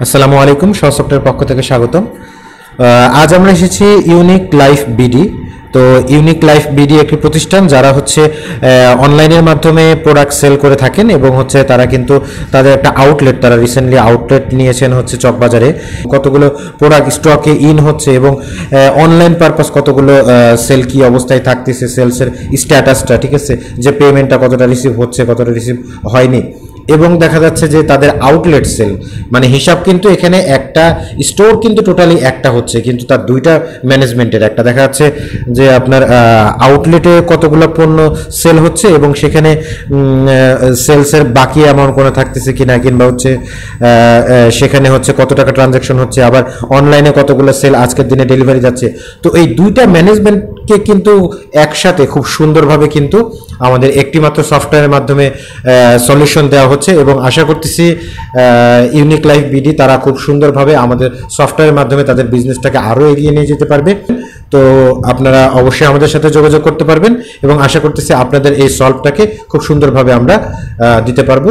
আসসালামু আলাইকুম, সফটওয়্যার পক্ষ থেকে স্বাগতম। আজ আমরা এসেছি ইউনিক লাইফ বিডি। তো ইউনিক লাইফ বিডি একটি প্রতিষ্ঠান যারা হচ্ছে অনলাইনের মাধ্যমে প্রোডাক্ট সেল করে থাকেন এবং হচ্ছে তারা কিন্তু তাদের একটা আউটলেট, তারা রিসেন্টলি আউটলেট নিয়েছেন হচ্ছে চকবাজারে। কতগুলো প্রোডাক্ট স্টকে ইন হচ্ছে এবং অনলাইন পারপাস কতগুলো সেল কি অবস্থায় থাকতেছে, সেলসের স্ট্যাটাসটা, ঠিক আছে, যে পেমেন্টটা কতটা রিসিভ হচ্ছে, কতটা রিসিভ হয়নি, এবং দেখা যাচ্ছে যে তাদের আউটলেট সেল, মানে হিসাব কিন্তু এখানে একটা স্টোর কিন্তু টোটালি একটা হচ্ছে, কিন্তু তার দুইটা ম্যানেজমেন্টের একটা দেখা যাচ্ছে যে আপনার আউটলেটে কতগুলো পণ্য সেল হচ্ছে এবং সেখানে সেলসের বাকি অ্যামাউন্ট কোনো থাকতেছে কিনা, কিংবা হচ্ছে সেখানে হচ্ছে কত টাকা ট্রানজ্যাকশন হচ্ছে, আবার অনলাইনে কতগুলো সেল আজকের দিনে ডেলিভারি যাচ্ছে। তো এই দুইটা ম্যানেজমেন্টকে কিন্তু একসাথে খুব সুন্দরভাবে কিন্তু আমাদের একটিমাত্র সফটওয়্যারের মাধ্যমে সলিউশন দেওয়া হচ্ছে এবং আশা করতেছি ইউনিক লাইফ বিডি তারা খুব সুন্দরভাবে আমাদের সফটওয়্যারের মাধ্যমে তাদের বিজনেসটাকে আরও এগিয়ে নিয়ে যেতে পারবে। তো আপনারা অবশ্যই আমাদের সাথে যোগাযোগ করতে পারবেন এবং আশা করতেছি আপনাদের এই সলভটাকে খুব সুন্দরভাবে আমরা দিতে পারবো।